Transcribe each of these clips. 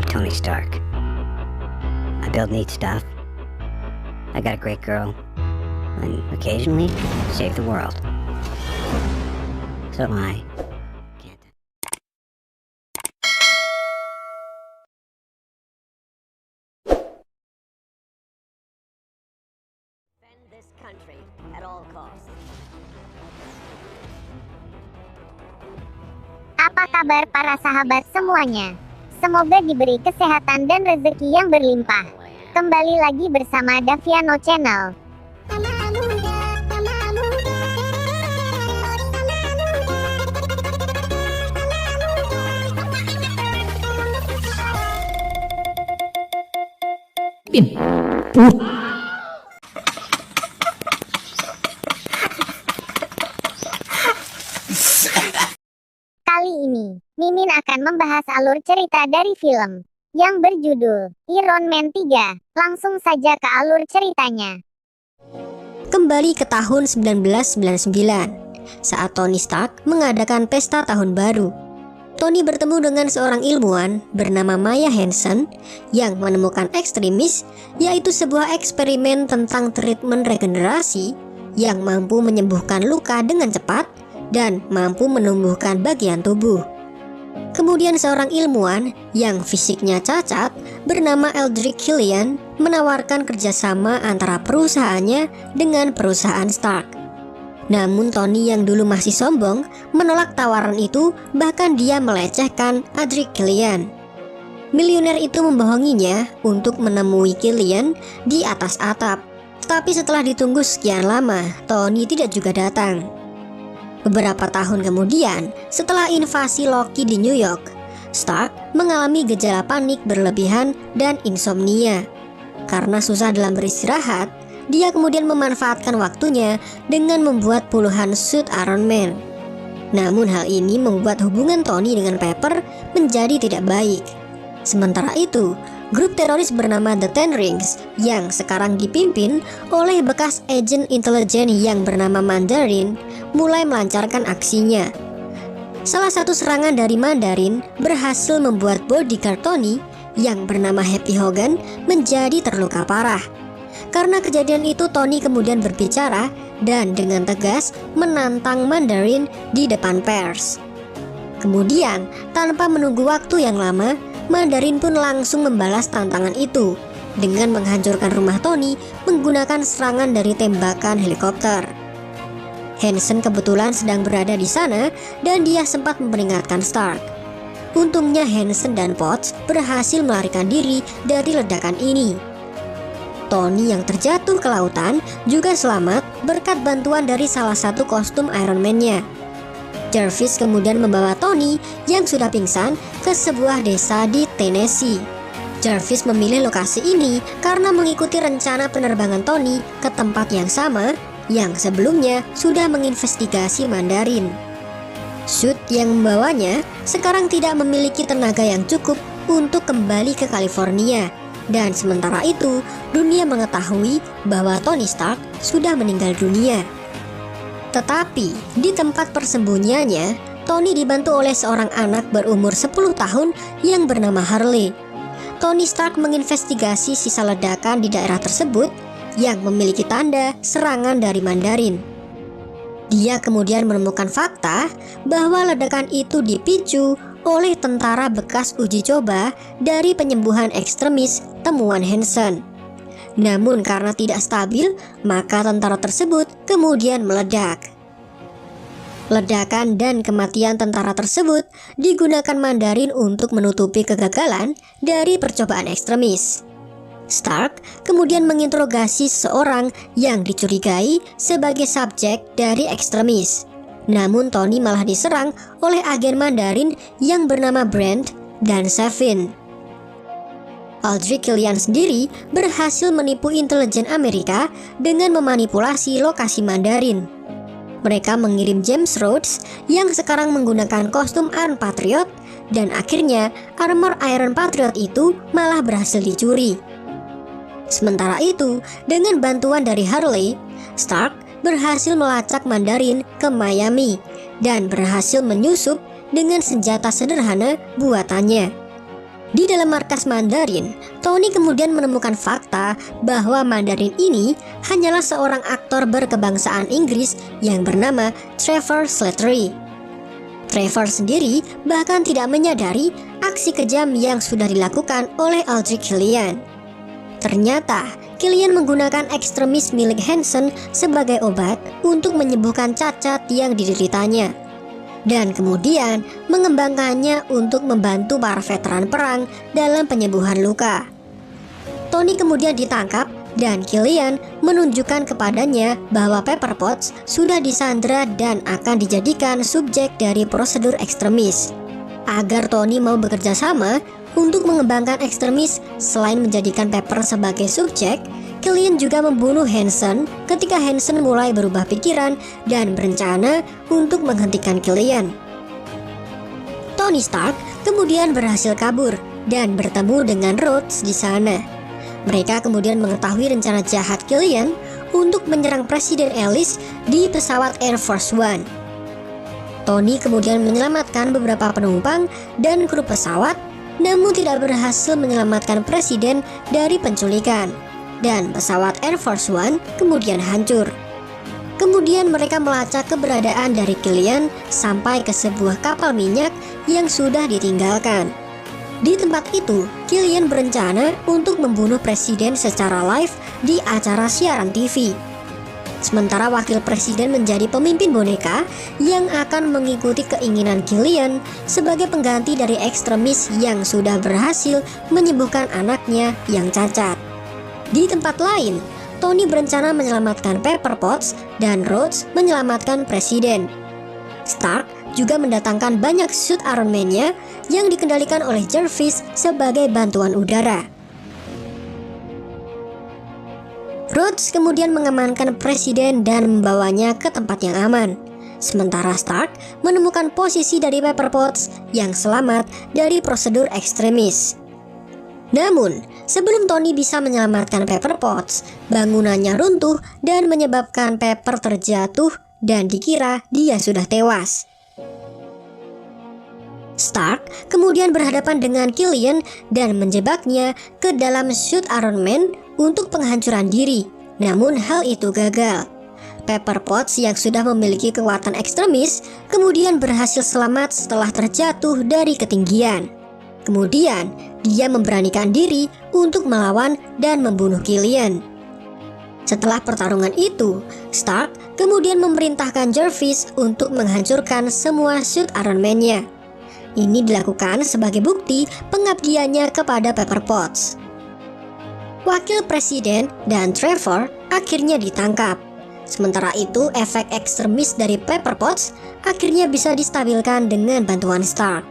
Tony Stark. I build neat stuff. I got a great girl. And occasionally, save the world. So I can't. Defend this country at all costs. Apa kabar para sahabat semuanya? Semoga diberi kesehatan dan rezeki yang berlimpah. Kembali lagi bersama Daviano Channel. Kali ini, Mimin akan membahas alur cerita dari film yang berjudul Iron Man 3. Langsung saja ke alur ceritanya. Kembali ke tahun 1999, saat Tony Stark mengadakan pesta tahun baru. Tony bertemu dengan seorang ilmuwan bernama Maya Hansen yang menemukan ekstremis, yaitu sebuah eksperimen tentang treatment regenerasi yang mampu menyembuhkan luka dengan cepat dan mampu menumbuhkan bagian tubuh. Kemudian seorang ilmuwan yang fisiknya cacat bernama Eldrick Killian menawarkan kerjasama antara perusahaannya dengan perusahaan Stark. Namun Tony yang dulu masih sombong menolak tawaran itu, bahkan dia melecehkan Eldrick Killian. Miliuner itu membohonginya untuk menemui Killian di atas atap. Tapi setelah ditunggu sekian lama, Tony tidak juga datang. Beberapa tahun kemudian, setelah invasi Loki di New York, Stark mengalami gejala panik berlebihan dan insomnia. Karena susah dalam beristirahat, dia kemudian memanfaatkan waktunya dengan membuat puluhan suit Iron Man. Namun hal ini membuat hubungan Tony dengan Pepper menjadi tidak baik. Sementara itu, grup teroris bernama The Ten Rings yang sekarang dipimpin oleh bekas agen intelijen yang bernama Mandarin mulai melancarkan aksinya. Salah satu serangan dari Mandarin berhasil membuat bodyguard Tony yang bernama Happy Hogan menjadi terluka parah. Karena kejadian itu, Tony kemudian berbicara dan dengan tegas menantang Mandarin di depan pers. Kemudian, tanpa menunggu waktu yang lama, Mandarin pun langsung membalas tantangan itu dengan menghancurkan rumah Tony menggunakan serangan dari tembakan helikopter. Hansen kebetulan sedang berada di sana dan dia sempat memperingatkan Stark. Untungnya Hansen dan Potts berhasil melarikan diri dari ledakan ini. Tony yang terjatuh ke lautan juga selamat berkat bantuan dari salah satu kostum Iron Man-nya. Jarvis kemudian membawa Tony yang sudah pingsan ke sebuah desa di Tennessee. Jarvis memilih lokasi ini karena mengikuti rencana penerbangan Tony ke tempat yang sama yang sebelumnya sudah menginvestigasi Mandarin. Suit yang membawanya sekarang tidak memiliki tenaga yang cukup untuk kembali ke California. Dan sementara itu, dunia mengetahui bahwa Tony Stark sudah meninggal dunia. Tetapi, di tempat persembunyiannya, Tony dibantu oleh seorang anak berumur 10 tahun yang bernama Harley. Tony Stark menginvestigasi sisa ledakan di daerah tersebut yang memiliki tanda serangan dari Mandarin. Dia kemudian menemukan fakta bahwa ledakan itu dipicu oleh tentara bekas uji coba dari penyembuhan ekstremis temuan Hansen. Namun karena tidak stabil, maka tentara tersebut kemudian meledak. Ledakan dan kematian tentara tersebut digunakan Mandarin untuk menutupi kegagalan dari percobaan ekstremis. Stark kemudian menginterogasi seseorang yang dicurigai sebagai subjek dari ekstremis. Namun Tony malah diserang oleh agen Mandarin yang bernama Brand dan Savin. Eldrick Killian sendiri berhasil menipu intelijen Amerika dengan memanipulasi lokasi Mandarin. Mereka mengirim James Rhodes yang sekarang menggunakan kostum Iron Patriot, dan akhirnya armor Iron Patriot itu malah berhasil dicuri. Sementara itu, dengan bantuan dari Harley, Stark berhasil melacak Mandarin ke Miami dan berhasil menyusup dengan senjata sederhana buatannya. Di dalam markas Mandarin, Tony kemudian menemukan fakta bahwa Mandarin ini hanyalah seorang aktor berkebangsaan Inggris yang bernama Trevor Slattery. Trevor sendiri bahkan tidak menyadari aksi kejam yang sudah dilakukan oleh Aldrich Killian. Ternyata, Killian menggunakan ekstremis milik Hansen sebagai obat untuk menyembuhkan cacat yang dideritanya, dan kemudian mengembangkannya untuk membantu para veteran perang dalam penyembuhan luka. Tony kemudian ditangkap dan Killian menunjukkan kepadanya bahwa Pepper Potts sudah disandra dan akan dijadikan subjek dari prosedur ekstremis. Agar Tony mau bekerja sama untuk mengembangkan ekstremis, selain menjadikan Pepper sebagai subjek, Killian juga membunuh Hansen ketika Hansen mulai berubah pikiran dan berencana untuk menghentikan Killian. Tony Stark kemudian berhasil kabur dan bertemu dengan Rhodes di sana. Mereka kemudian mengetahui rencana jahat Killian untuk menyerang Presiden Ellis di pesawat Air Force One. Tony kemudian menyelamatkan beberapa penumpang dan kru pesawat, namun tidak berhasil menyelamatkan Presiden dari penculikan, dan pesawat Air Force One kemudian hancur. Kemudian mereka melacak keberadaan dari Killian sampai ke sebuah kapal minyak yang sudah ditinggalkan. Di tempat itu, Killian berencana untuk membunuh presiden secara live di acara siaran TV. Sementara wakil presiden menjadi pemimpin boneka yang akan mengikuti keinginan Killian sebagai pengganti dari ekstremis yang sudah berhasil menyembuhkan anaknya yang cacat. Di tempat lain, Tony berencana menyelamatkan Pepper Potts dan Rhodes menyelamatkan presiden. Stark juga mendatangkan banyak suit Iron Man-nya yang dikendalikan oleh Jervis sebagai bantuan udara. Rhodes kemudian mengamankan presiden dan membawanya ke tempat yang aman. Sementara Stark menemukan posisi dari Pepper Potts yang selamat dari prosedur ekstremis. Namun, sebelum Tony bisa menyelamatkan Pepper Potts, bangunannya runtuh dan menyebabkan Pepper terjatuh dan dikira dia sudah tewas. Stark kemudian berhadapan dengan Killian dan menjebaknya ke dalam suit Iron Man untuk penghancuran diri. Namun hal itu gagal. Pepper Potts yang sudah memiliki kekuatan ekstremis kemudian berhasil selamat setelah terjatuh dari ketinggian. Kemudian dia memberanikan diri untuk melawan dan membunuh Killian. Setelah pertarungan itu, Stark kemudian memerintahkan Jervis untuk menghancurkan semua suit Iron Man-nya. Ini dilakukan sebagai bukti pengabdiannya kepada Pepper Potts. Wakil presiden dan Trevor akhirnya ditangkap. Sementara itu, efek ekstremis dari Pepper Potts akhirnya bisa distabilkan dengan bantuan Stark.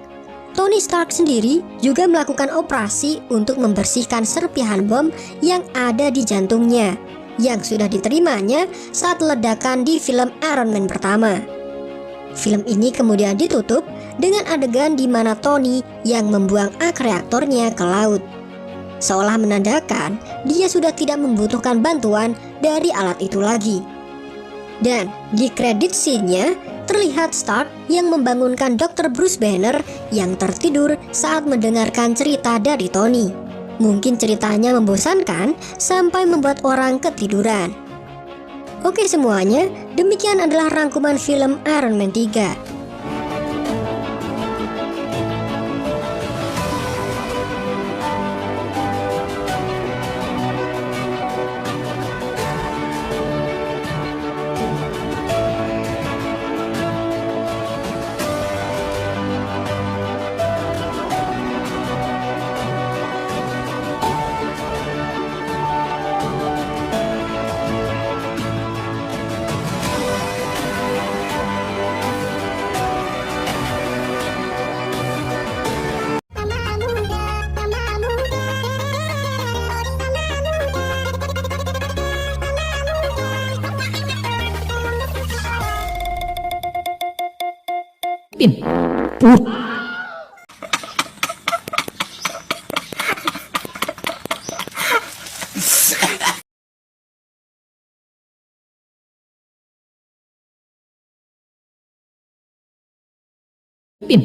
Tony Stark sendiri juga melakukan operasi untuk membersihkan serpihan bom yang ada di jantungnya, yang sudah diterimanya saat ledakan di film Iron Man pertama. Film ini kemudian ditutup dengan adegan di mana Tony yang membuang ak reaktornya ke laut, seolah menandakan dia sudah tidak membutuhkan bantuan dari alat itu lagi. Dan di kredit scene-nya terlihat Stark yang membangunkan Dr. Bruce Banner yang tertidur saat mendengarkan cerita dari Tony. Mungkin ceritanya membosankan sampai membuat orang ketiduran. Oke semuanya, demikian adalah rangkuman film Iron Man 3. Pin.